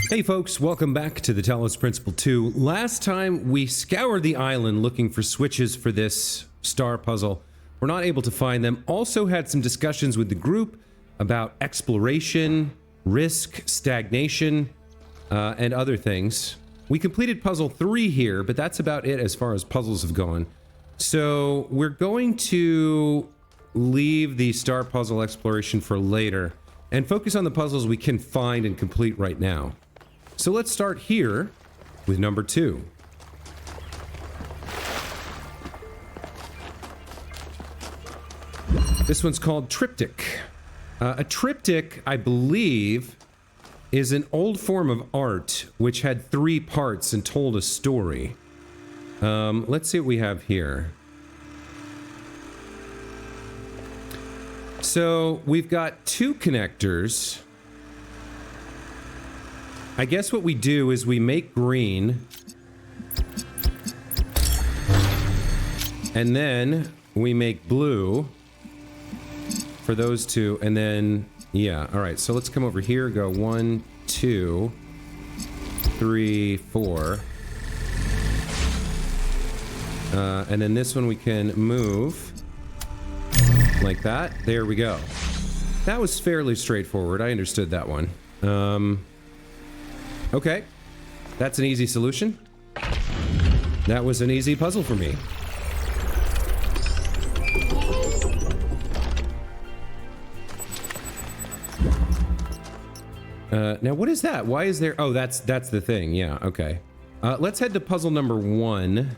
Hey folks, welcome back to the Talos Principle 2. Last time we scoured the island looking for switches for this star puzzle. We're not able to find them. Also had some discussions with the group about exploration, risk, stagnation, and other things. We completed puzzle 3 here, but that's about it as far as puzzles have gone. So we're going to leave the star puzzle exploration for later and focus on the puzzles we can find and complete right now. So let's start here with number 2. This one's called Triptych. A triptych, I believe, is an old form of art which had 3 parts and told a story. Let's see what we have here. So we've got 2 connectors. I guess what we do is we make green, and then we make blue for those 2, and then, yeah, all right, so let's come over here, go 1, 2, 3, 4. And then this one we can move like that. There we go. That was fairly straightforward. I understood that one. Okay, that's an easy solution. That was an easy puzzle for me. Now what is that? Why is there... Oh, that's the thing. Yeah, okay. Let's head to puzzle number 1.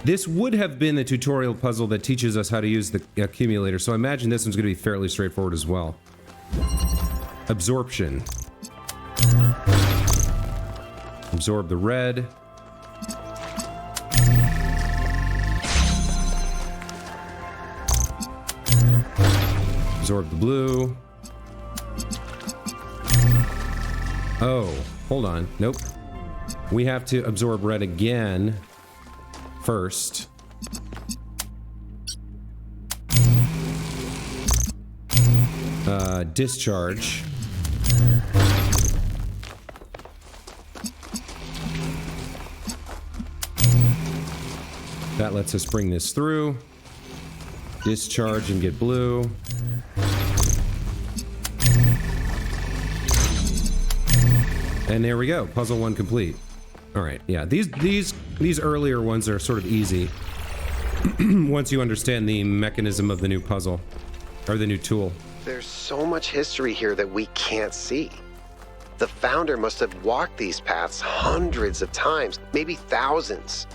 This would have been the tutorial puzzle that teaches us how to use the accumulator, so I imagine this one's going to be fairly straightforward as well. Absorption. Absorb the red. Absorb the blue. Oh, hold on. Nope. We have to absorb red again first. Discharge. That lets us bring this through. Discharge and get blue. And there we go. Puzzle 1 complete. All right. Yeah, these earlier ones are sort of easy once you understand the mechanism of the new puzzle or the new tool. There's so much history here that we can't see. The founder must have walked these paths hundreds of times, maybe thousands.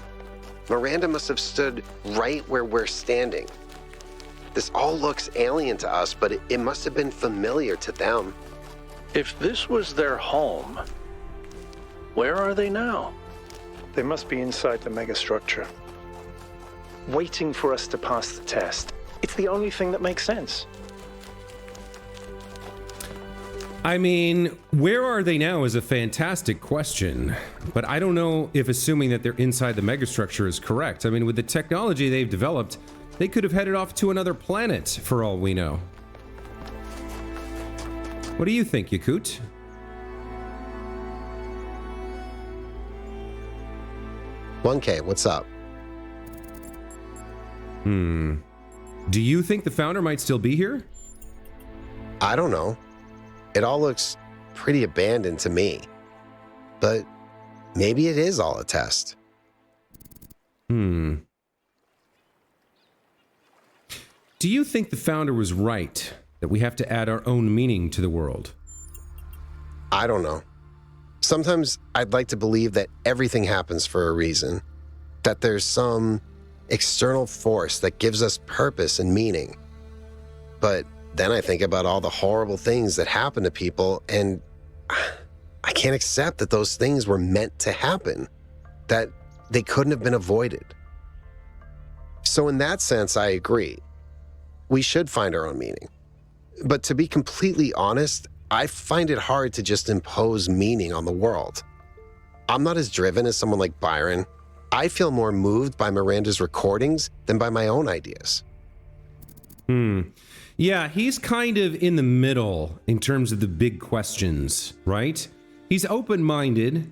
Miranda must have stood right where we're standing. This all looks alien to us, but it must have been familiar to them. If this was their home, where are they now? They must be inside the megastructure, waiting for us to pass the test. It's the only thing that makes sense. I mean, where are they now is a fantastic question, but I don't know if assuming that they're inside the megastructure is correct. I mean, with the technology they've developed, they could have headed off to another planet for all we know. What do you think, Yakut? "1K, what's up?" Do you think the founder might still be here? I don't know. It all looks pretty abandoned to me. But maybe it is all a test. Do you think the founder was right that we have to add our own meaning to the world? I don't know. Sometimes I'd like to believe that everything happens for a reason, that there's some external force that gives us purpose and meaning. But then I think about all the horrible things that happen to people, and I can't accept that those things were meant to happen, that they couldn't have been avoided. So in that sense, I agree. We should find our own meaning. But to be completely honest, I find it hard to just impose meaning on the world. I'm not as driven as someone like Byron. I feel more moved by Miranda's recordings than by my own ideas. Yeah, he's kind of in the middle in terms of the big questions, right? He's open-minded,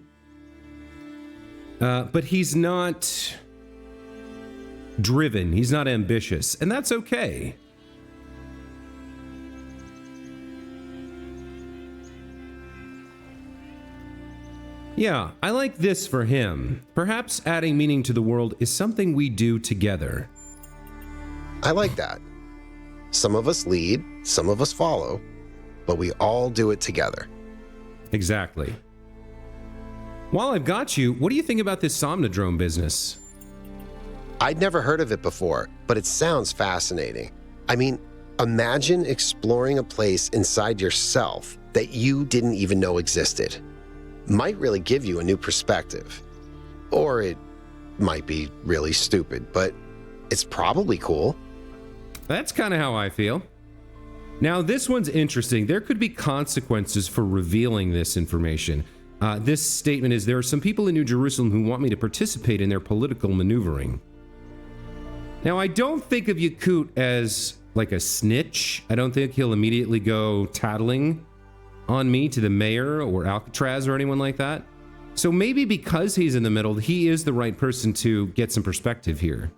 but he's not driven. He's not ambitious, and that's okay. Yeah, I like this for him. Perhaps adding meaning to the world is something we do together. I like that. Some of us lead, some of us follow, but we all do it together. Exactly. While I've got you, what do you think about this Somnodrome business? I'd never heard of it before, but it sounds fascinating. I mean, imagine exploring a place inside yourself that you didn't even know existed. Might really give you a new perspective. Or it might be really stupid, but it's probably cool. That's kind of how I feel. Now, this one's interesting. There could be consequences for revealing this information. This statement is, there are some people in New Jerusalem who want me to participate in their political maneuvering. Now, I don't think of Yakut as like a snitch. I don't think he'll immediately go tattling on me to the mayor or Alcatraz or anyone like that. So maybe because he's in the middle, he is the right person to get some perspective here.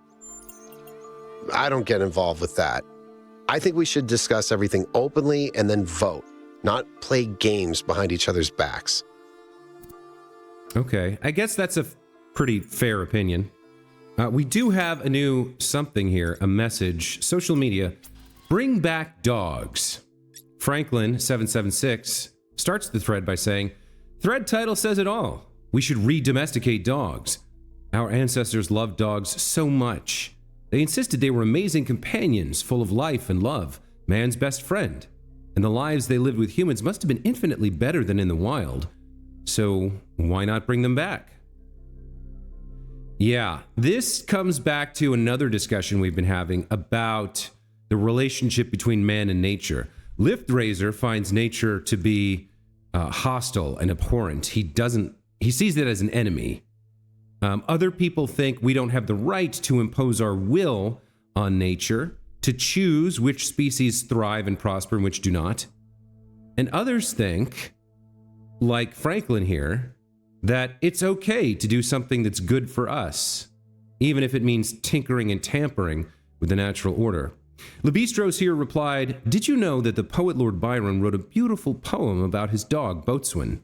I don't get involved with that. I think we should discuss everything openly and then vote, not play games behind each other's backs. Okay, I guess that's a pretty fair opinion. We do have a new something here, a message. Social media, bring back dogs. Franklin776 starts the thread by saying, thread title says it all. We should re-domesticate dogs. Our ancestors loved dogs so much. They insisted they were amazing companions, full of life and love, man's best friend. And the lives they lived with humans must have been infinitely better than in the wild. So why not bring them back? Yeah, this comes back to another discussion we've been having about the relationship between man and nature. Liftraiser finds nature to be hostile and abhorrent. He sees it as an enemy. Other people think we don't have the right to impose our will on nature, to choose which species thrive and prosper and which do not. And others think, like Franklin here, that it's okay to do something that's good for us, even if it means tinkering and tampering with the natural order. Lebistros here replied, did you know that the poet Lord Byron wrote a beautiful poem about his dog, Boatswain?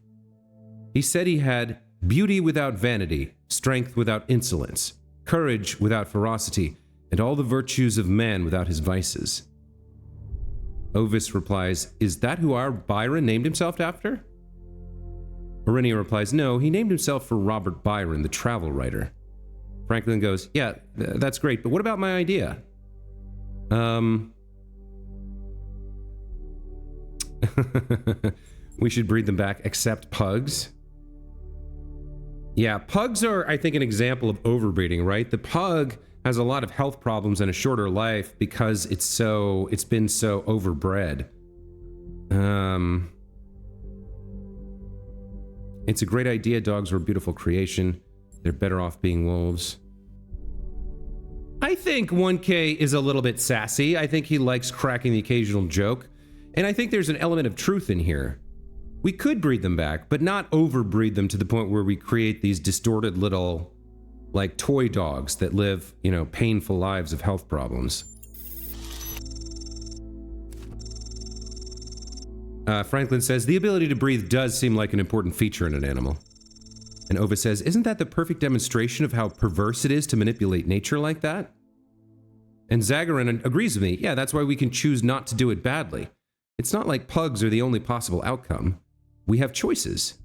He said he had beauty without vanity, strength without insolence, courage without ferocity, and all the virtues of man without his vices. Ovis replies, is that who our Byron named himself after? Orinia replies, no, he named himself for Robert Byron, the travel writer. Franklin goes, yeah, that's great, but what about my idea? We should breed them back, except pugs. Yeah, pugs are, I think, an example of overbreeding, right? The pug has a lot of health problems and a shorter life because it's been so overbred. It's a great idea. Dogs are a beautiful creation. They're better off being wolves. I think 1K is a little bit sassy. I think he likes cracking the occasional joke. And I think there's an element of truth in here. We could breed them back, but not overbreed them to the point where we create these distorted little, like, toy dogs that live, painful lives of health problems. Franklin says, the ability to breathe does seem like an important feature in an animal. And Ova says, isn't that the perfect demonstration of how perverse it is to manipulate nature like that? And Zagarin agrees with me. Yeah, that's why we can choose not to do it badly. It's not like pugs are the only possible outcome. We have choices.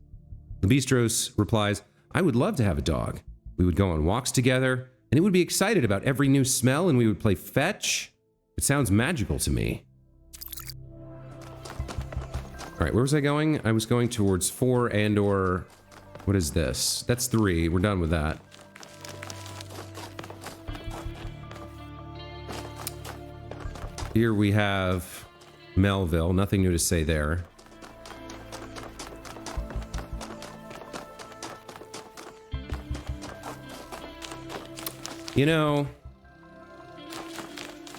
Lebistros replies, I would love to have a dog. We would go on walks together, and it would be excited about every new smell, and we would play fetch. It sounds magical to me. All right, where was I going? I was going towards 4 and/or... What is this? That's 3. We're done with that. Here we have Melville. Nothing new to say there.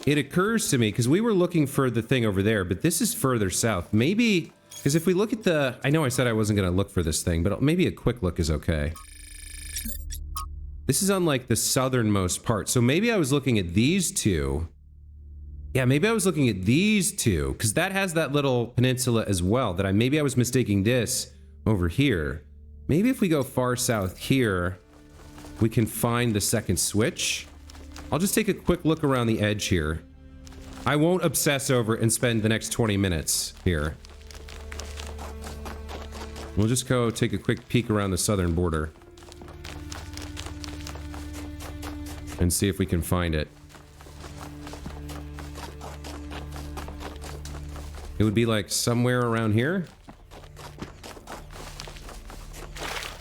it occurs to me, because we were looking for the thing over there, but this is further south. Maybe, because if we look at the... I know I said I wasn't going to look for this thing, but maybe a quick look is okay. This is on, like, the southernmost part. So maybe I was looking at these two. Yeah, maybe I was looking at these two, because that has that little peninsula as well, that maybe I was mistaking this over here. Maybe if we go far south here, we can find the second switch. I'll just take a quick look around the edge here. I won't obsess over it and spend the next 20 minutes here. We'll just go take a quick peek around the southern border. And see if we can find it. It would be like somewhere around here.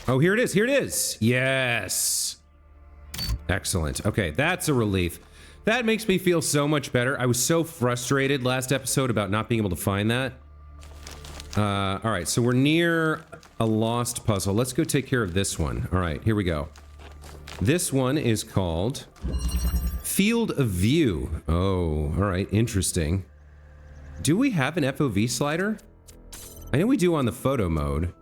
Oh, here it is. Here it is. Yes. Excellent. Okay, that's a relief. That makes me feel so much better. I was so frustrated last episode about not being able to find that. All right, so we're near a lost puzzle. Let's go take care of this one. All right, here we go. This one is called Field of View. Oh, all right, interesting. Do we have an FOV slider? I know we do on the photo mode.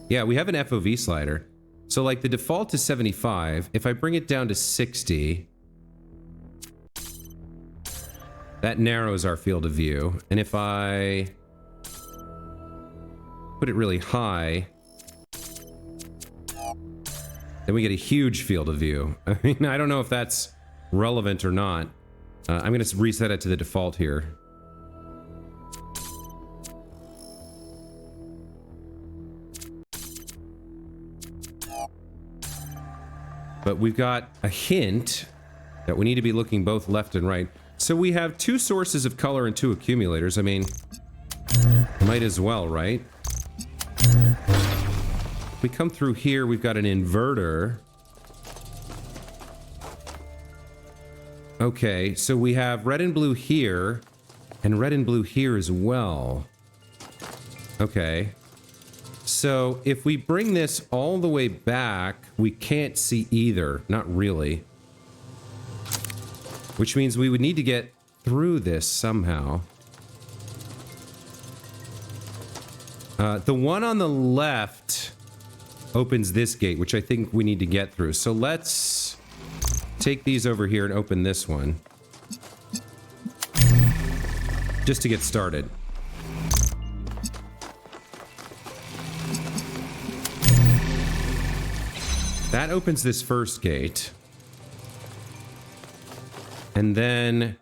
Yeah, we have an FOV slider. So like the default is 75. If I bring it down to 60, that narrows our field of view. And if I put it really high, then we get a huge field of view. I mean, I don't know if that's relevant or not. I'm going to reset it to the default here. But we've got a hint that we need to be looking both left and right. So we have two sources of color and two accumulators. I mean, might as well, right? If we come through here, we've got an inverter. Okay, so we have red and blue here, and red and blue here as well. Okay. So if we bring this all the way back, we can't see either. Not really. Which means we would need to get through this somehow. The one on the left opens this gate, which I think we need to get through. So let's take these over here and open this one. Just to get started. That opens this first gate. And then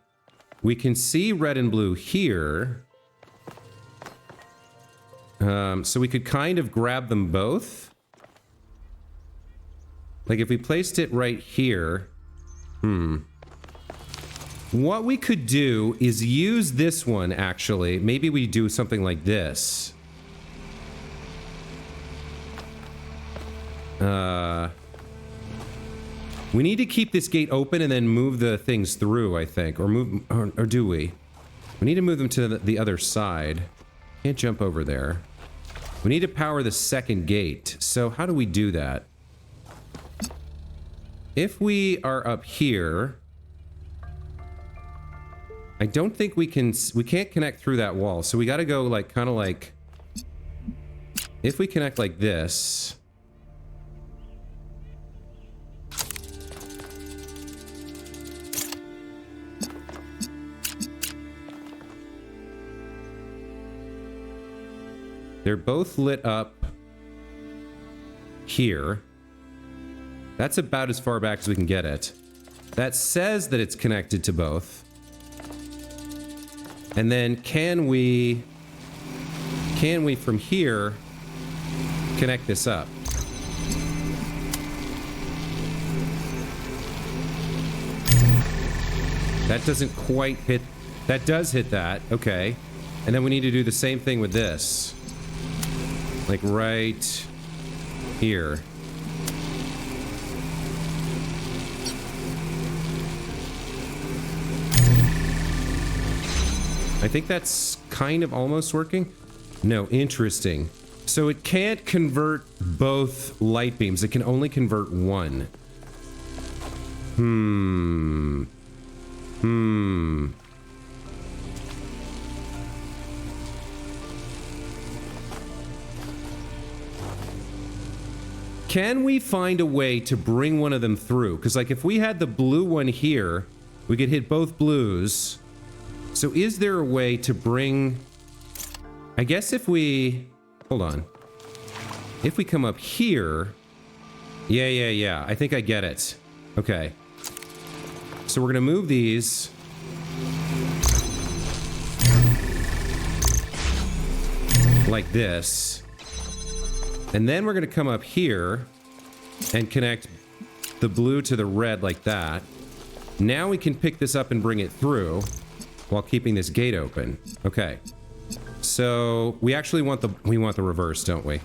we can see red and blue here. So we could kind of grab them both. Like if we placed it right here. What we could do is use this one, actually. Maybe we do something like this. We need to keep this gate open and then move the things through, I think. Or move, or do we? We need to move them to the other side. Can't jump over there. We need to power the second gate. So how do we do that? If we are up here, I don't think we can't connect through that wall. So we got to go like, kind of like, if we connect like this. They're both lit up here. That's about as far back as we can get it. That says that it's connected to both. And then can we from here connect this up? That doesn't quite hit. That does hit that. Okay. And then we need to do the same thing with this. Like right here. I think that's kind of almost working. No, interesting. So it can't convert both light beams. It can only convert one. Hmm. Can we find a way to bring one of them through? Because, like, if we had the blue one here, we could hit both blues. So is there a way to bring... I guess if we... Hold on. If we come up here... Yeah. I think I get it. Okay. So we're going to move these. Like this. And then we're going to come up here and connect the blue to the red like that. Now we can pick this up and bring it through while keeping this gate open. Okay. So we actually want the reverse, don't we?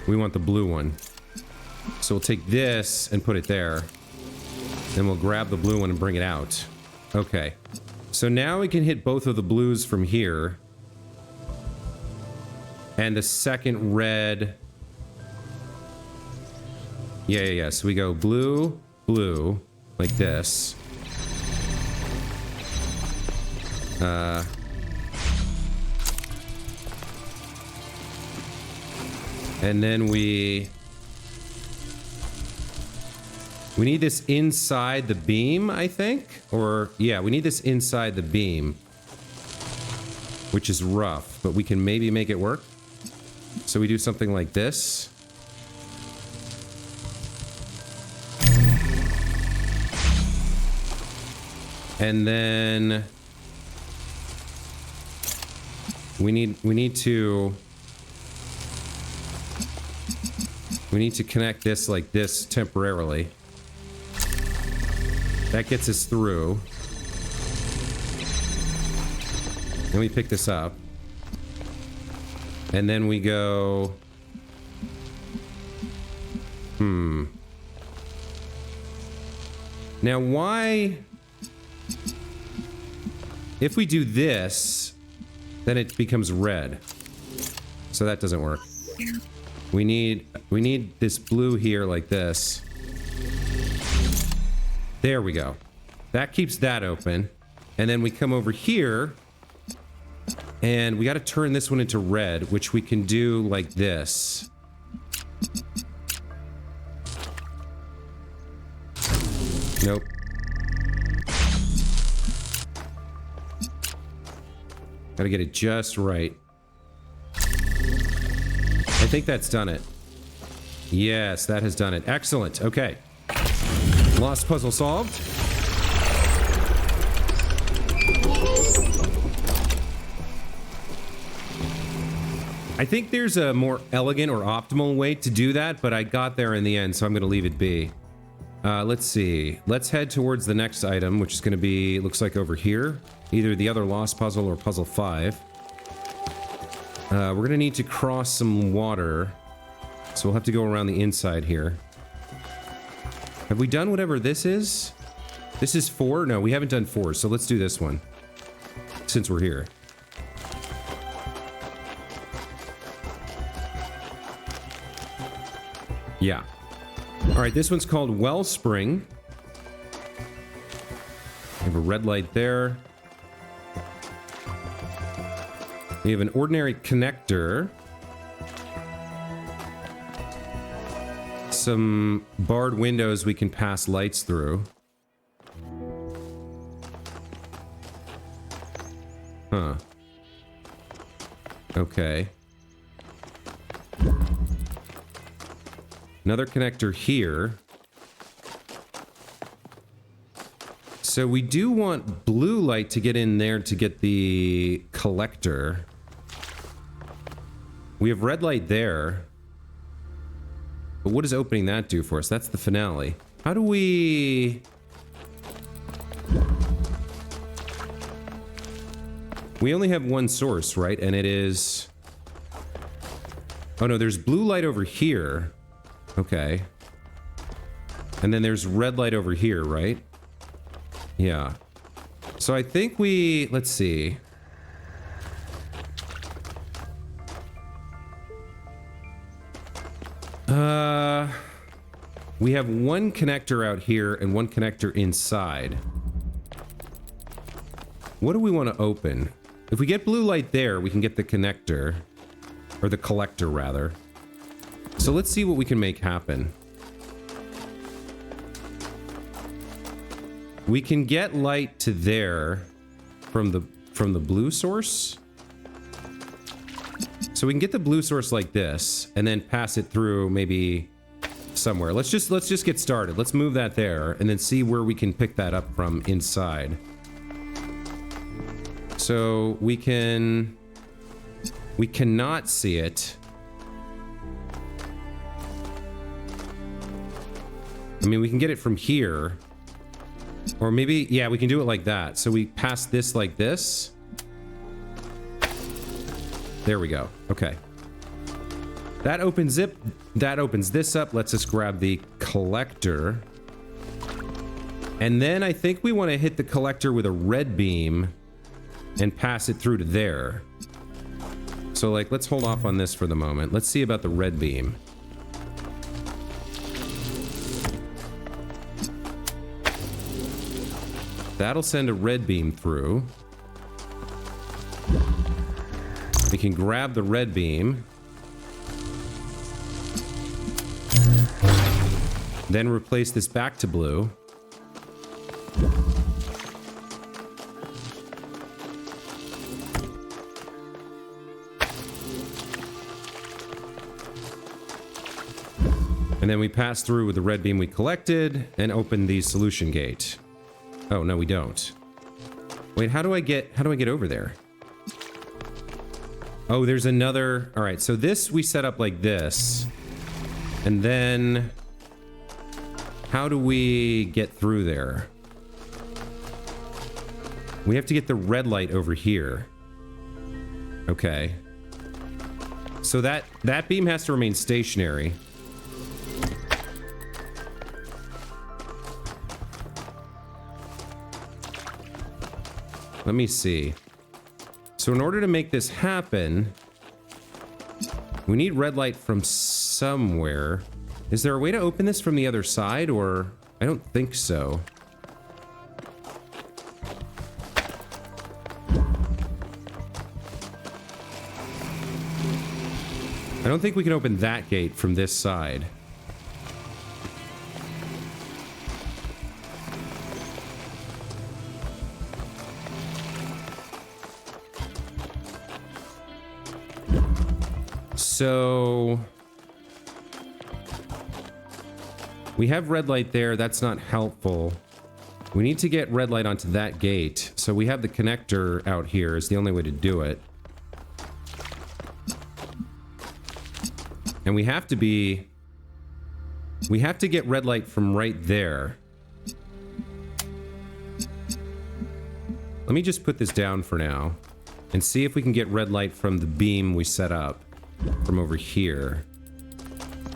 We want the blue one. So we'll take this and put it there. Then we'll grab the blue one and bring it out. Okay. So now we can hit both of the blues from here. And the second red... Yeah. So we go blue, blue, like this. And then we need this inside the beam, I think? Or, yeah, we need this inside the beam. Which is rough, but we can maybe make it work. So we do something like this. And then we need to connect this like this temporarily. That gets us through. Then we pick this up. And then we go... Now why... If we do this, then it becomes red. So that doesn't work. We need this blue here like this. There we go. That keeps that open. And then we come over here and we got to turn this one into red, which we can do like this. Nope. Gotta get it just right. I think that's done it. Yes, that has done it. Excellent. Okay. Lost puzzle solved. I think there's a more elegant or optimal way to do that, but I got there in the end, so I'm going to leave it be. Let's see. Let's head towards the next item, which is going to be, looks like over here. Either the other lost puzzle or puzzle 5. We're going to need to cross some water. So we'll have to go around the inside here. Have we done whatever this is? This is 4? No, we haven't done 4, so let's do this one. Since we're here. Yeah. Alright, this one's called Wellspring. We have a red light there. We have an ordinary connector. Some barred windows we can pass lights through. Huh. Okay. Another connector here. So we do want blue light to get in there to get the collector. We have red light there. But what does opening that do for us? That's the finale. How do we... We only have one source, right? And it is... Oh no, there's blue light over here. Okay. And then there's red light over here, right? Yeah. So So I think let's see. We have one connector out here and one connector inside. What do we want to open? If we get blue light there, we can get the connector. Or the collector, rather. So let's see what we can make happen. We can get light to there from the blue source. So we can get the blue source like this and then pass it through maybe somewhere. Let's just get started. Let's move that there and then see where we can pick that up from inside. So we cannot see it. I mean, we can get it from here. Or maybe, yeah, we can do it like that. So we pass this like this. There we go. Okay. That opens this up. Let's just grab the collector. And then I think we want to hit the collector with a red beam and pass it through to there. So, like, let's hold off on this for the moment. Let's see about the red beam. That'll send a red beam through. We can grab the red beam. Then replace this back to blue. And then we pass through with the red beam we collected and open the solution gate. Oh, no, we don't. Wait, how do I get over there? Oh, there's another... All right, so this we set up like this. And then... How do we get through there? We have to get the red light over here. Okay. So that beam has to remain stationary. Let me see. So in order to make this happen, we need red light from somewhere. Is there a way to open this from the other side, or... I don't think so. I don't think we can open that gate from this side. So... we have red light there. That's not helpful. We need to get red light onto that gate. So we have the connector out here is the only way to do it. And we have to get red light from right there. Let me just put this down for now and see if we can get red light from the beam we set up from over here.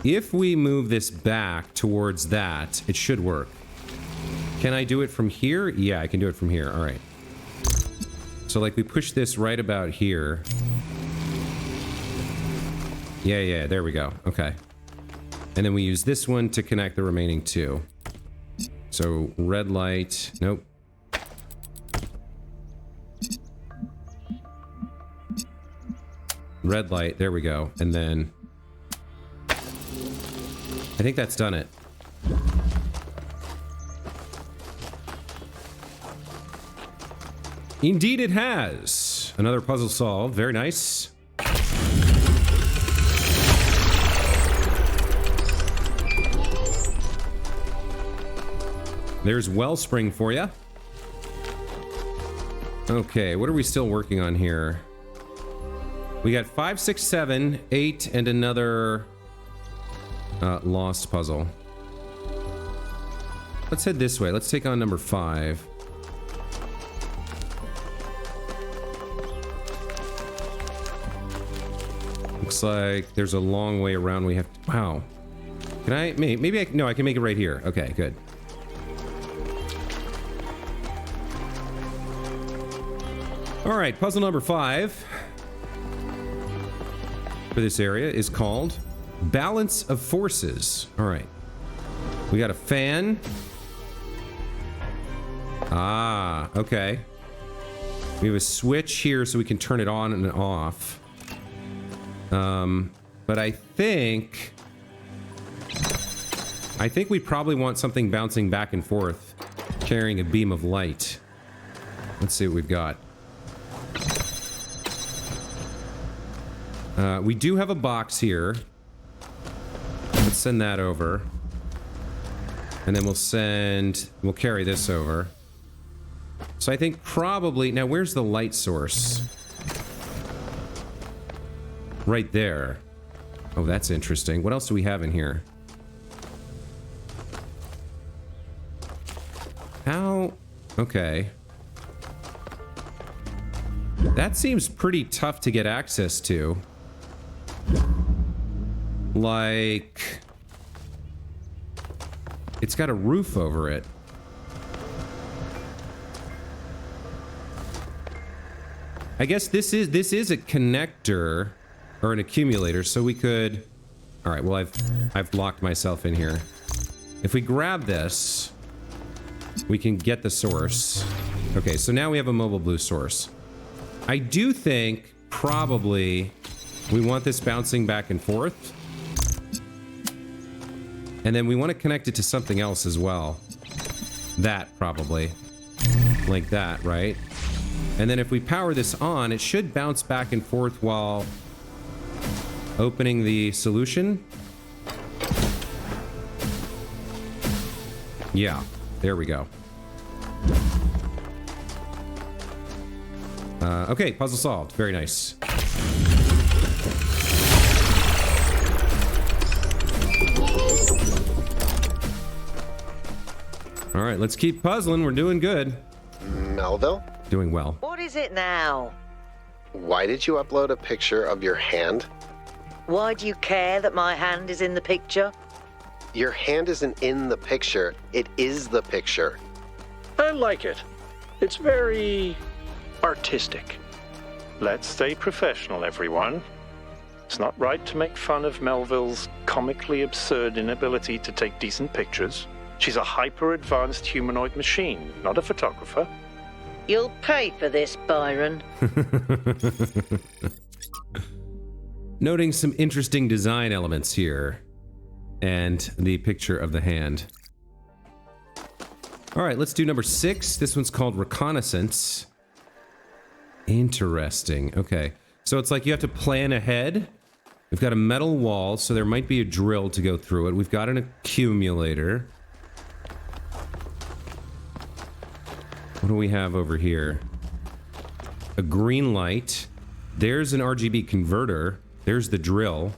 If we move this back towards that, it should work. Can I do it from here? Yeah, I can do it from here. All right. So, like, we push this right about here. Yeah, there we go. Okay. And then we use this one to connect the remaining two. So, red light. Nope. Red light. There we go. And then... I think that's done it. Indeed it has. Another puzzle solved. Very nice. There's Wellspring for you. Okay, what are we still working on here? We got 5, 6, 7, 8, and another... lost puzzle. Let's head this way. Let's take on number 5. Looks like there's a long way around we have to... Wow. Can I... Maybe I... No, I can make it right here. Okay, good. All right, puzzle number 5 for this area is called Balance of Forces. All right. We got a fan. Ah, okay. We have a switch here so we can turn it on and off. But I think we probably want something bouncing back and forth, carrying a beam of light. Let's see what we've got. We do have a box here. Let's send that over. And then we'll carry this over. So I think probably, now where's the light source? Right there. Oh, that's interesting. What else do we have in here? How? Okay. That seems pretty tough to get access to. Like, it's got a roof over it. I guess this is a connector or an accumulator, so we could. All right. Well, I've locked myself in here. If we grab this, we can get the source. Okay, so now we have a mobile blue source. I do think probably we want this bouncing back and forth. And then we want to connect it to something else as well. That probably. Like that, right? And then if we power this on, it should bounce back and forth while opening the solution. Yeah, there we go. Okay, puzzle solved. Very nice. All right, let's keep puzzling. We're doing good. Melville? Doing well. What is it now? Why did you upload a picture of your hand? Why do you care that my hand is in the picture? Your hand isn't in the picture. It is the picture. I like it. It's very artistic. Let's stay professional, everyone. It's not right to make fun of Melville's comically absurd inability to take decent pictures. She's a hyper-advanced humanoid machine, not a photographer. You'll pay for this, Byron. Noting some interesting design elements here. And the picture of the hand. All right, let's do number 6. This one's called Reconnaissance. Interesting. Okay. So it's like you have to plan ahead. We've got a metal wall, so there might be a drill to go through it. We've got an accumulator. What do we have over here? A green light. There's an RGB converter. There's the drill.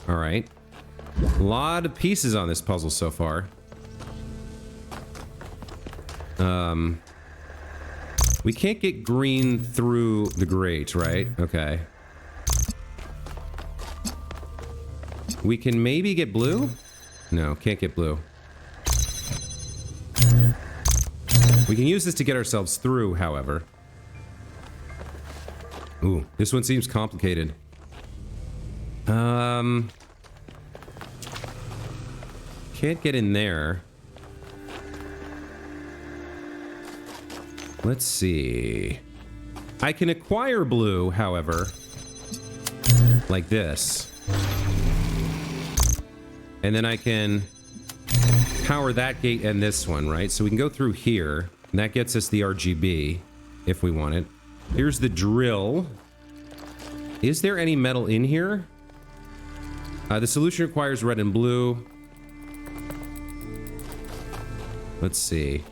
All right. A lot of pieces on this puzzle so far. We can't get green through the grate, right? Okay. We can maybe get blue? No, can't get blue. We can use this to get ourselves through, however. Ooh, this one seems complicated. Can't get in there. Let's see. I can acquire blue, however. Like this. And then I can power that gate and this one, right? So we can go through here. And that gets us the RGB, if we want it. Here's the drill. Is there any metal in here? The solution requires red and blue. Let's see.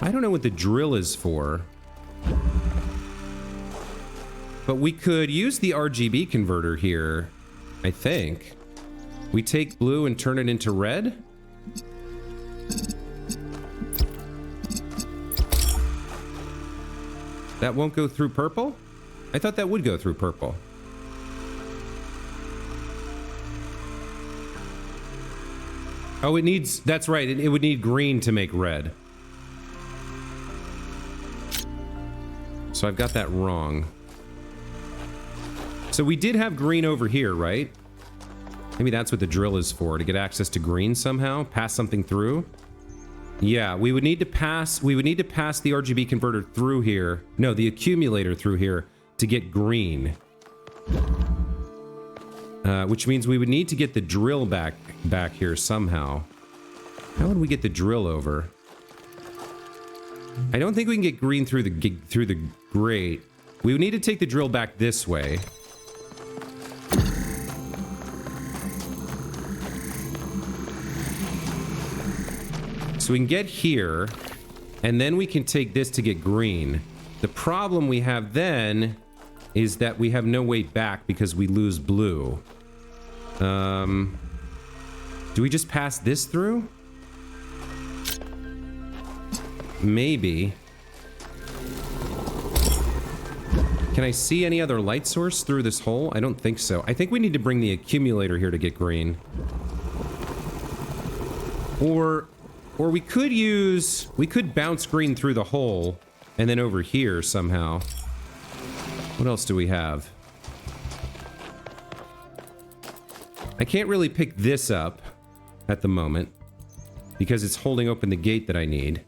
I don't know what the drill is for. But we could use the RGB converter here, I think. We take blue and turn it into red? That won't go through purple? I thought that would go through purple. Oh, it needs... That's right. It would need green to make red. So I've got that wrong. So we did have green over here, right? Maybe that's what the drill is for, to get access to green somehow, pass something through. Yeah, we would need to pass the RGB converter through here. No, the accumulator through here to get green. Which means we would need to get the drill back here somehow. How would we get the drill over? I don't think we can get green through the grate. We would need to take the drill back this way. So we can get here, and then we can take this to get green. The problem we have then is that we have no way back because we lose blue. Do we just pass this through? Maybe. Can I see any other light source through this hole? I don't think so. I think we need to bring the accumulator here to get green. Or we could bounce green through the hole and then over here somehow. What else do we have? I can't really pick this up at the moment because it's holding open the gate that I need.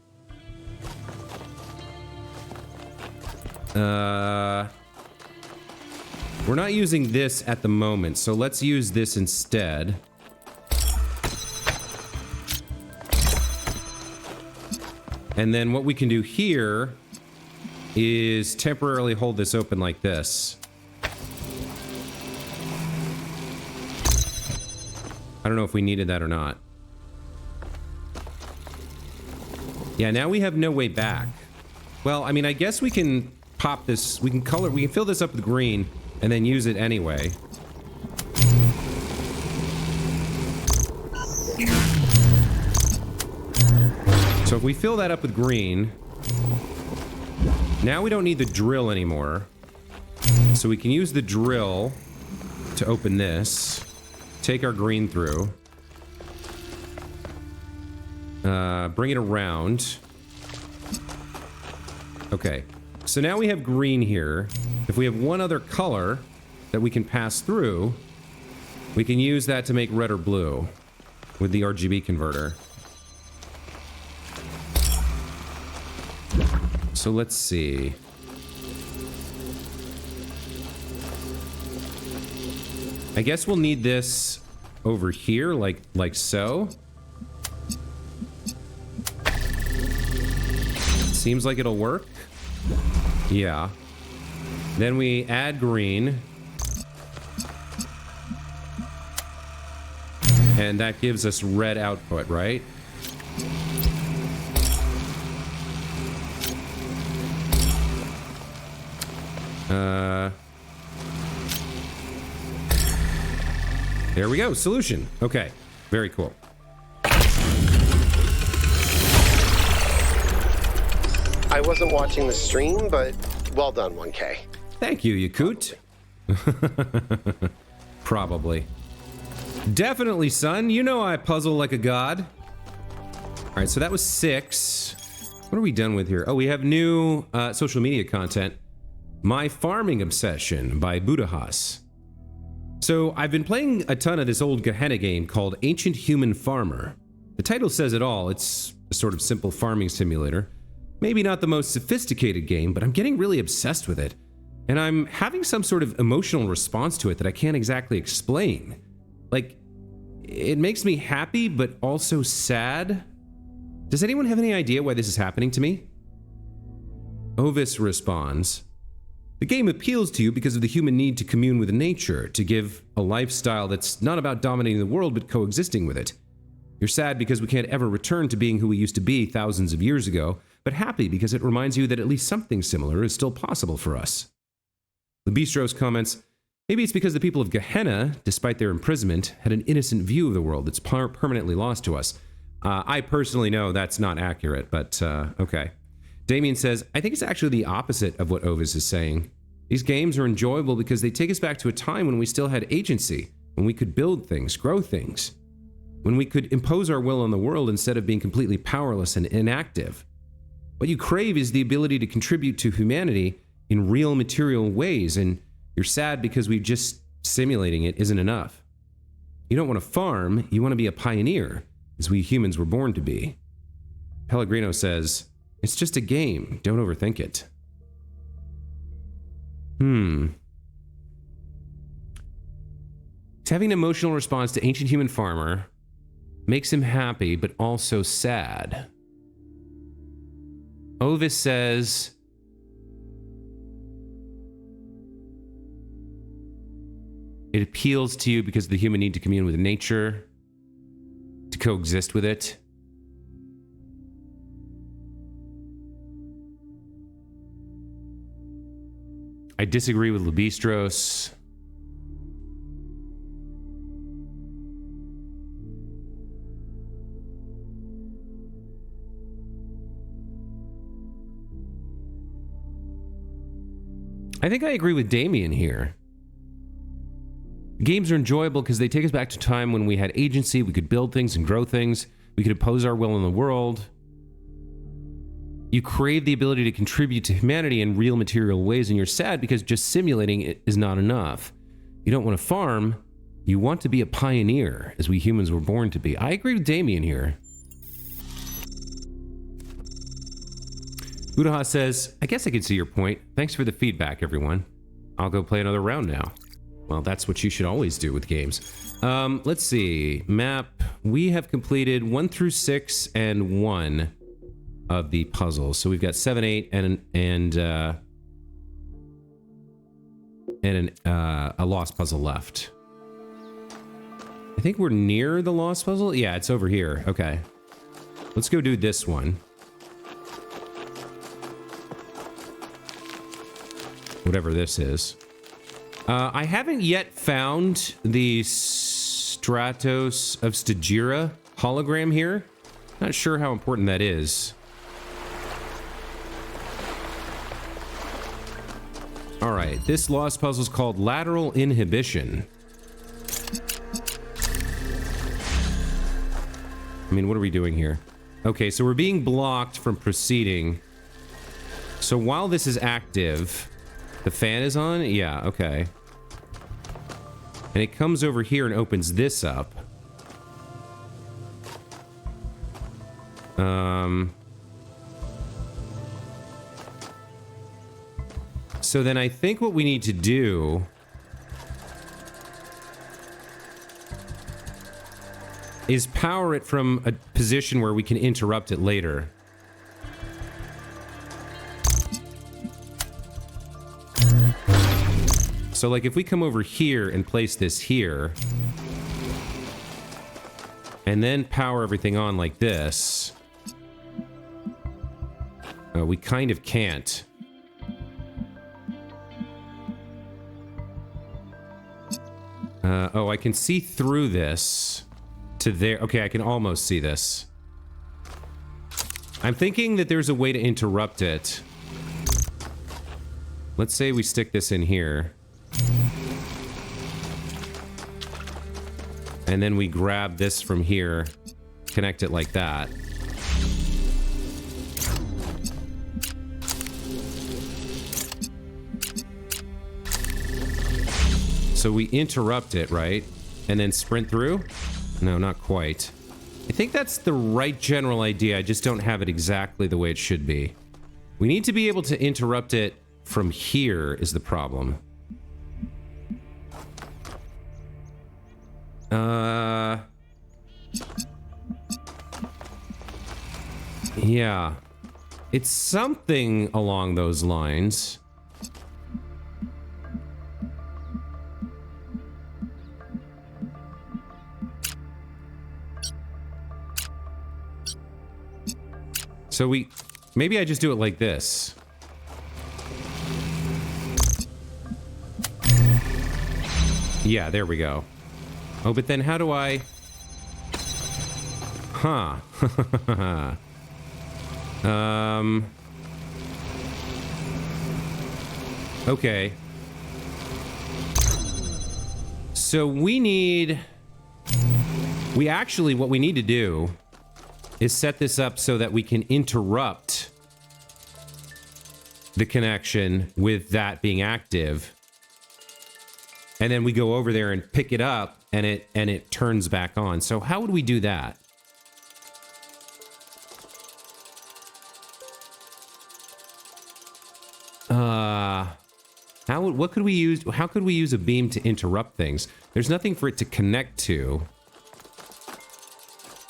We're not using this at the moment, so let's use this instead. And then what we can do here is temporarily hold this open like this. I don't know if we needed that or not. Yeah, now we have no way back. Well, I mean, I guess we can pop this, we can fill this up with green and then use it anyway. So if we fill that up with green, now we don't need the drill anymore. So we can use the drill to open this, take our green through, bring it around. Okay, so now we have green here. If we have one other color that we can pass through, we can use that to make red or blue with the RGB converter. So let's see. I guess we'll need this over here, like so. Seems like it'll work. Yeah. Then we add green. And that gives us red output, right? There we go. Solution. Okay. Very cool. I wasn't watching the stream, but well done, 1K. Thank you, Yakut. Probably. Definitely, son. You know I puzzle like a god. All right, so that was 6. What are we done with here? Oh, we have new social media content. My Farming Obsession by Budahas. So I've been playing a ton of this old Gehenna game called Ancient Human Farmer. The title says it all. It's a sort of simple farming simulator. Maybe not the most sophisticated game, but I'm getting really obsessed with it. And I'm having some sort of emotional response to it that I can't exactly explain. Like, it makes me happy, but also sad. Does anyone have any idea why this is happening to me? Ovis responds, the game appeals to you because of the human need to commune with nature, to give a lifestyle that's not about dominating the world, but coexisting with it. You're sad because we can't ever return to being who we used to be thousands of years ago, but happy because it reminds you that at least something similar is still possible for us. Lebistros comments, maybe it's because the people of Gehenna, despite their imprisonment, had an innocent view of the world that's permanently lost to us. I personally know that's not accurate, but okay. Damien says, I think it's actually the opposite of what Ovis is saying. These games are enjoyable because they take us back to a time when we still had agency, when we could build things, grow things, when we could impose our will on the world instead of being completely powerless and inactive. What you crave is the ability to contribute to humanity in real material ways, and you're sad because we just simulating it isn't enough. You don't want to farm, you want to be a pioneer, as we humans were born to be. Pellegrino says, it's just a game, don't overthink it. He's having an emotional response to ancient human farmer. Makes him happy, but also sad. Ovis says, it appeals to you because of the human need to commune with nature, to coexist with it. I disagree with Lebistros. I think I agree with Damien here. Games are enjoyable because they take us back to a time when we had agency, we could build things and grow things, we could impose our will on the world. You crave the ability to contribute to humanity in real material ways, and you're sad because just simulating it is not enough. You don't want to farm, you want to be a pioneer, as we humans were born to be. I agree with Damien here. Udaha says, I guess I can see your point. Thanks for the feedback, everyone. I'll go play another round now. Well, that's what you should always do with games. Let's see. Map. We have completed 1 through 6 and 1 of the puzzles. So we've got 7, 8, and a lost puzzle left. I think we're near the lost puzzle. Yeah, it's over here. Okay. Let's go do this one. Whatever this is. I haven't yet found the Stratos of Stygira hologram here. Not sure how important that is. Alright, this lost puzzle is called Lateral Inhibition. I mean, what are we doing here? Okay, so we're being blocked from proceeding. So while this is active... The fan is on? Yeah, okay. And it comes over here and opens this up. So then I think what we need to do is power it from a position where we can interrupt it later. So, like, if we come over here and place this here, and then power everything on like this, we kind of can't. Oh, I can see through this to there. Okay, I can almost see this. I'm thinking that there's a way to interrupt it. Let's say we stick this in here. And then we grab this from here, connect it like that. So we interrupt it, right? And then sprint through? No, not quite. I think that's the right general idea, I just don't have it exactly the way it should be. We need to be able to interrupt it from here is the problem. Yeah. It's something along those lines. So maybe I just do it like this. Yeah, there we go. Oh, but then how do I... Huh. Okay. So we need... what we need to do is set this up so that we can interrupt the connection with that being active. And then we go over there and pick it up and it turns back on. So how would we do that? What could we use? How could we use a beam to interrupt things? There's nothing for it to connect to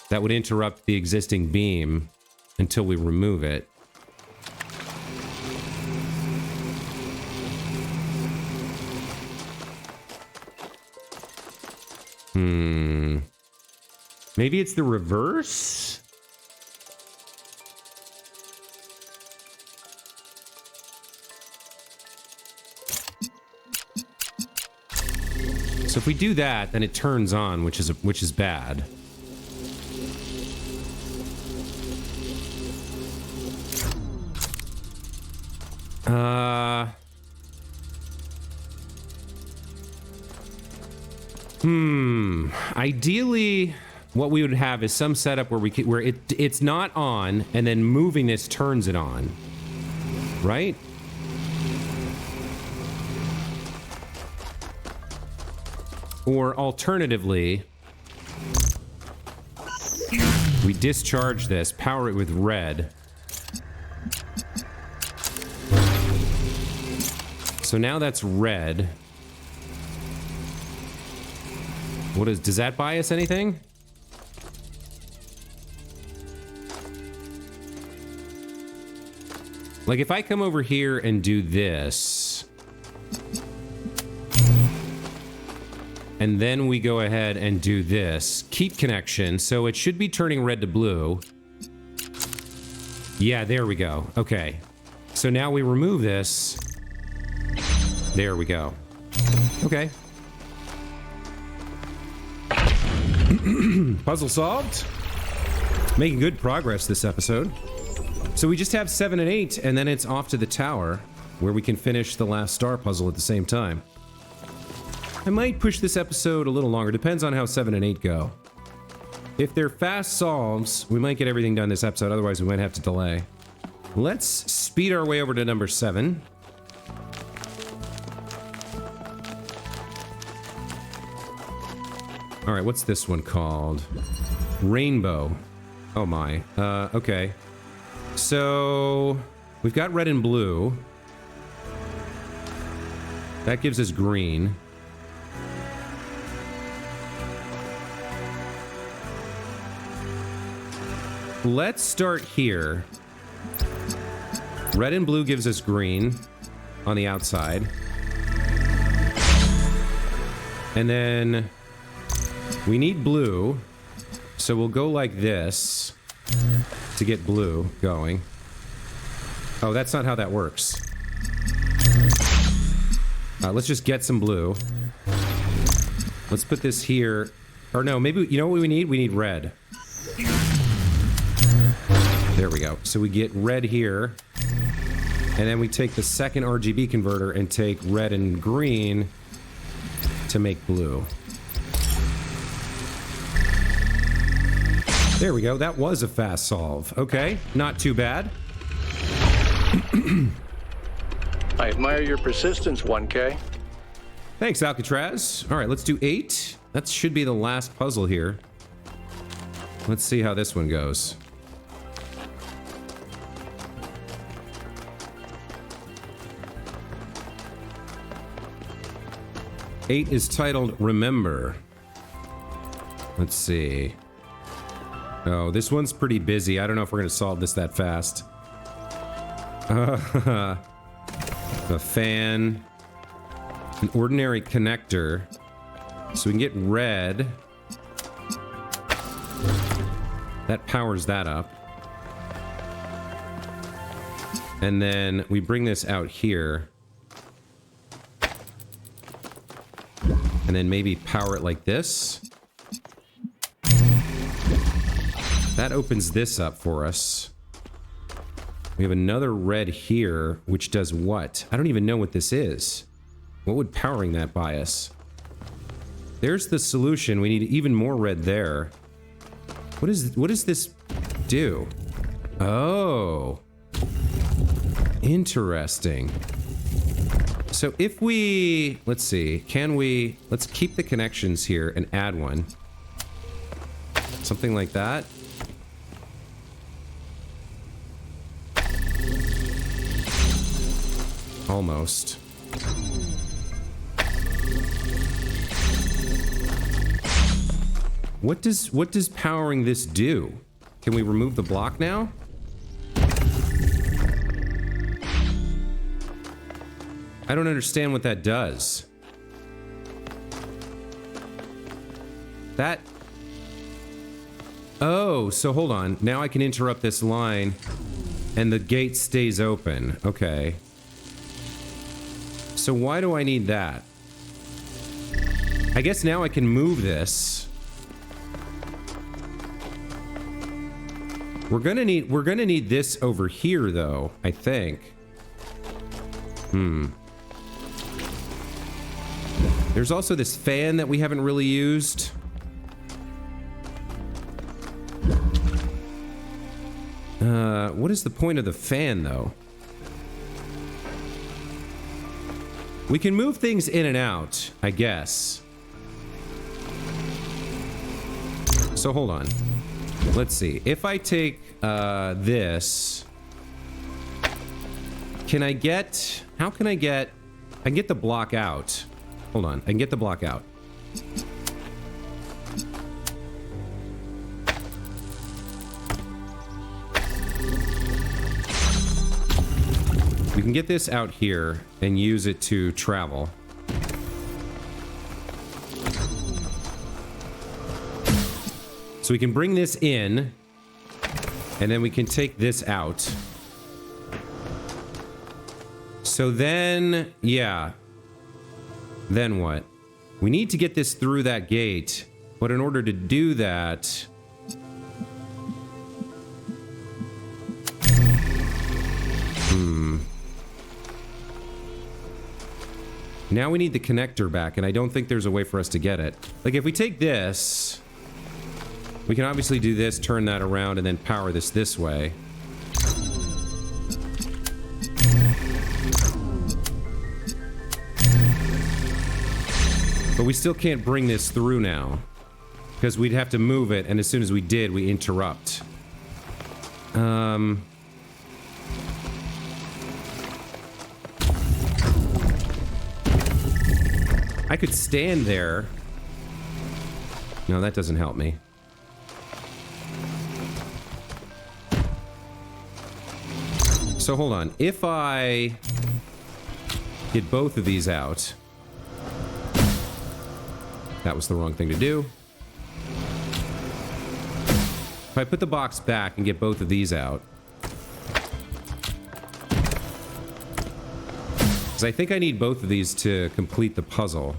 that would interrupt the existing beam until we remove it. Maybe it's the reverse? So if we do that, then it turns on, which is bad. Ideally, what we would have is some setup where it's not on, and then moving this turns it on, right? Or alternatively, we discharge this, power it with red. So now that's red. Does that buy us anything? Like if I come over here and do this, and then we go ahead and do this, keep connection, so it should be turning red to blue. Yeah, there we go. Okay. So now we remove this. There we go. Okay. Puzzle solved. Making good progress this episode. So we just have 7 and 8, and then it's off to the tower, where we can finish the last star puzzle at the same time. I might push this episode a little longer. Depends on how 7 and 8 go. If they're fast solves, we might get everything done this episode. Otherwise, we might have to delay. Let's speed our way over to number 7. All right, what's this one called? Rainbow. Oh my. Okay. So we've got red and blue. That gives us green. Let's start here. Red and blue gives us green on the outside. And then we need blue, so we'll go like this to get blue going. Oh, that's not how that works. Let's just get some blue. Let's put this here. Or no, maybe, you know what we need? We need red. There we go. So we get red here. And then we take the second RGB converter and take red and green to make blue. There we go. That was a fast solve. Okay, not too bad. I admire your persistence, 1K. Thanks, Alcatraz. All right, let's do 8. That should be the last puzzle here. Let's see how this one goes. Eight is titled Remember. Let's see. Oh, this one's pretty busy. I don't know if we're going to solve this that fast. A fan. An ordinary connector. So we can get red. That powers that up. And then we bring this out here. And then maybe power it like this. That opens this up for us. We have another red here, which does what? I don't even know what this is. What would powering that buy us? There's the solution. We need even more red there. What does this do? Oh. Interesting. So if we, let's see, let's keep the connections here and add one. Something like that. Almost. What does powering this do? Can we remove the block now? I don't understand what that does. That... Oh, so hold on. Now I can interrupt this line and the gate stays open. Okay. So why do I need that? I guess now I can move this. We're gonna need this over here though, I think. There's also this fan that we haven't really used. What is the point of the fan though? We can move things in and out, I guess. So hold on. Let's see. If I take this, can I get... How can I get... I can get the block out. Hold on. I can get the block out. We can get this out here and use it to travel. So we can bring this in, and then we can take this out. So then, yeah. Then what? We need to get this through that gate, but in order to do that... Now we need the connector back, and I don't think there's a way for us to get it. Like, if we take this... We can obviously do this, turn that around, and then power this way. But we still can't bring this through now. Because we'd have to move it, and as soon as we did, we interrupt. I could stand there. No, that doesn't help me. So hold on. If I get both of these out... That was the wrong thing to do. If I put the box back and get both of these out... Because I think I need both of these to complete the puzzle.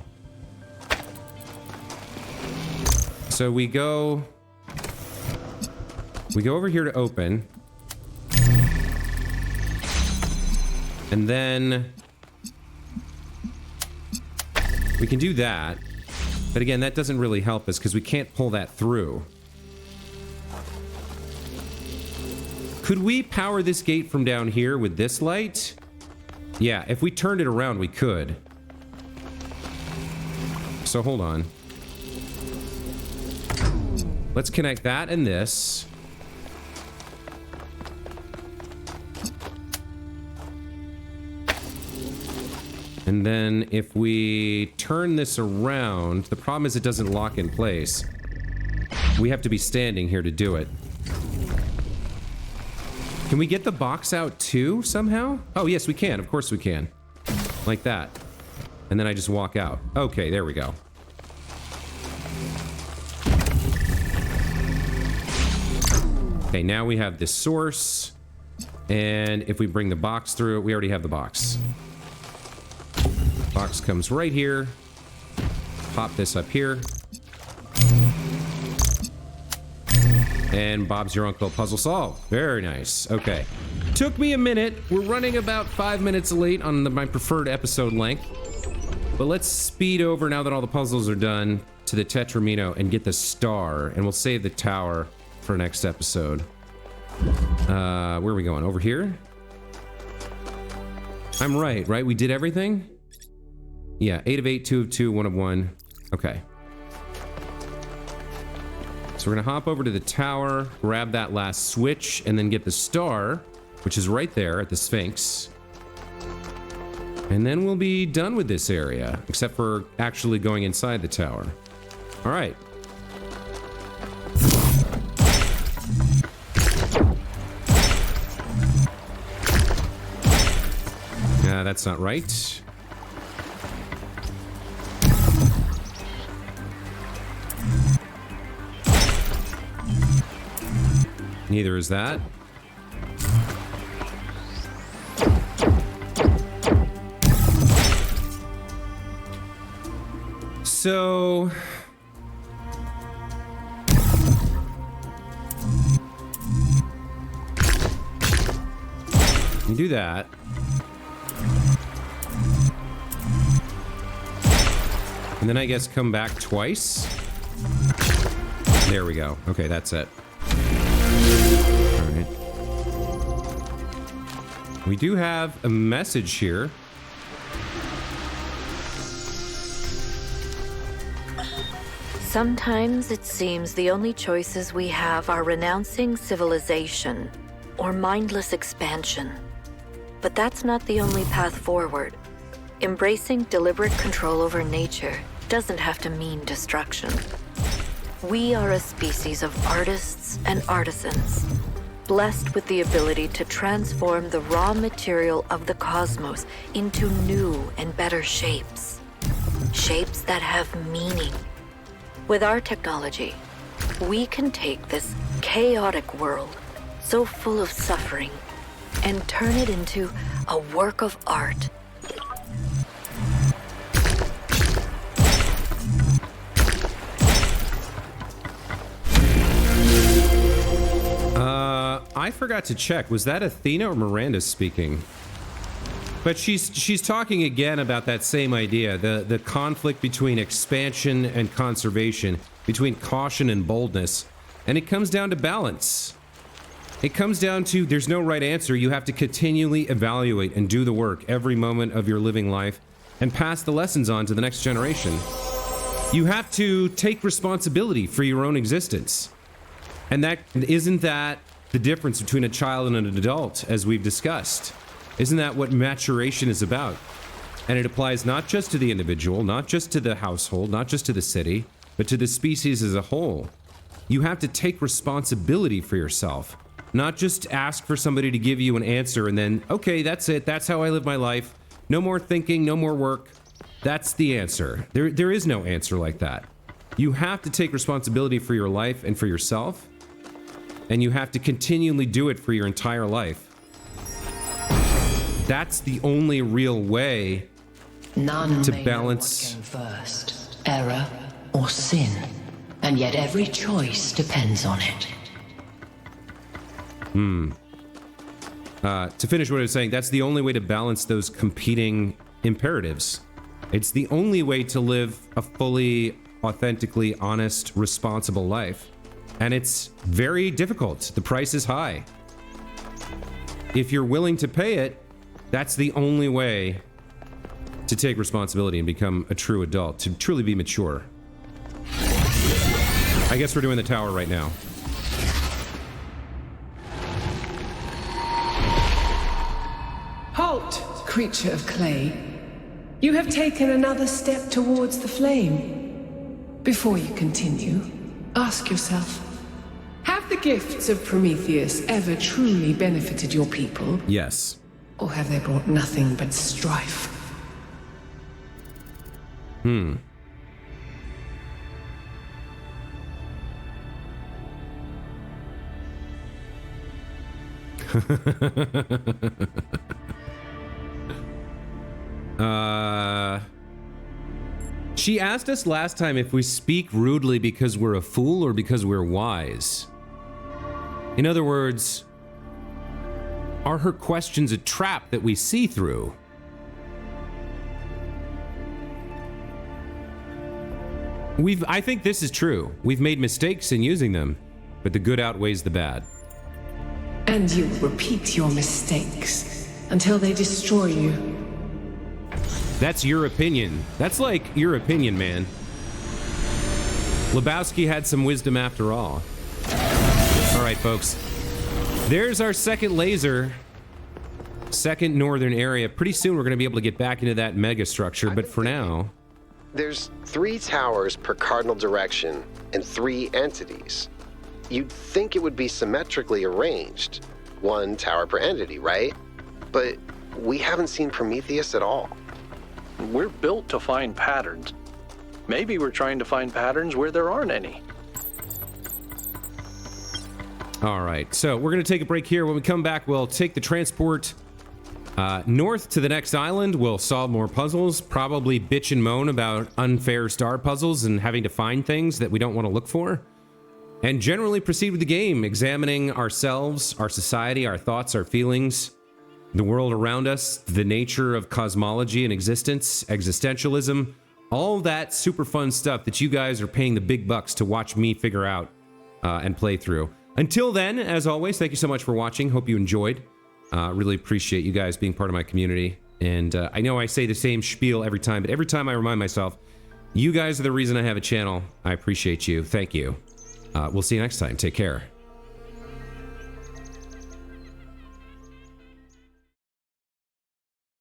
So we go over here to open. And then we can do that. But again, that doesn't really help us because we can't pull that through. Could we power this gate from down here with this light? Yeah, if we turned it around, we could. So hold on. Let's connect that and this. And then if we turn this around, the problem is it doesn't lock in place. We have to be standing here to do it. Can we get the box out too, somehow? Oh, yes, we can. Of course we can. Like that. And then I just walk out. Okay, there we go. Okay, now we have this source. And if we bring the box through, we already have the box. Box comes right here. Pop this up here. And Bob's your uncle. Puzzle solved. Very nice. Okay. Took me a minute. We're running about 5 minutes late on my preferred episode length. But let's speed over now that all the puzzles are done to the Tetramino and get the star. And we'll save the tower for next episode. Where are we going? Over here? I'm right? We did everything? Yeah, 8 of 8, 2 of 2, 1 of 1. Okay. So we're gonna hop over to the tower, grab that last switch, and then get the star, which is right there at the Sphinx. And then we'll be done with this area, except for actually going inside the tower. All right. That's not right. Neither is that. So you do that. And then I guess come back twice. There we go. Okay, that's it. All right. We do have a message here. Sometimes it seems the only choices we have are renouncing civilization or mindless expansion. But that's not the only path forward. Embracing deliberate control over nature doesn't have to mean destruction. We are a species of artists and artisans, blessed with the ability to transform the raw material of the cosmos into new and better shapes. Shapes that have meaning. With our technology, we can take this chaotic world, so full of suffering, and turn it into a work of art. I forgot to check. Was that Athena or Miranda speaking? But she's talking again about that same idea, the conflict between expansion and conservation, between caution and boldness, and it comes down to balance. It comes down to there's no right answer. You have to continually evaluate and do the work every moment of your living life and pass the lessons on to the next generation. You have to take responsibility for your own existence. And isn't that the difference between a child and an adult, as we've discussed? Isn't that what maturation is about? And it applies not just to the individual, not just to the household, not just to the city, but to the species as a whole. You have to take responsibility for yourself, not just ask for somebody to give you an answer and then, okay, that's it, that's how I live my life. No more thinking, no more work. That's the answer. There is no answer like that. You have to take responsibility for your life and for yourself, and you have to continually do it for your entire life. That's the only real way to balance. None may know what came first, error or sin, and yet every choice depends on it. To finish what I was saying, that's the only way to balance those competing imperatives. It's the only way to live a fully, authentically honest, responsible life. And it's very difficult. The price is high. If you're willing to pay it, that's the only way to take responsibility and become a true adult, to truly be mature. I guess we're doing the tower right now. Halt, creature of clay. You have taken another step towards the flame. Before you continue, ask yourself, have the gifts of Prometheus ever truly benefited your people? Yes. Or have they brought nothing but strife? She asked us last time if we speak rudely because we're a fool or because we're wise. In other words, are her questions a trap that we see through? I think this is true. We've made mistakes in using them, but the good outweighs the bad. And you repeat your mistakes until they destroy you. That's your opinion. That's like your opinion, man. Lebowski had some wisdom after all. All right, folks. There's our second laser. Second northern area. Pretty soon we're going to be able to get back into that mega structure, but for now... There's 3 towers per cardinal direction and 3 entities. You'd think it would be symmetrically arranged. 1 tower per entity, right? But we haven't seen Prometheus at all. We're built to find patterns. Maybe we're trying to find patterns where there aren't any. All right, so we're going to take a break here. When we come back, we'll take the transport north to the next island. We'll solve more puzzles, probably bitch and moan about unfair star puzzles and having to find things that we don't want to look for, and generally proceed with the game, examining ourselves, our society, our thoughts, our feelings, the world around us, the nature of cosmology and existence, existentialism, all that super fun stuff that you guys are paying the big bucks to watch me figure out and play through. Until then, as always, thank you so much for watching. Hope you enjoyed. Really appreciate you guys being part of my community. And I know I say the same spiel every time, but every time I remind myself, you guys are the reason I have a channel. I appreciate you. Thank you. We'll see you next time. Take care.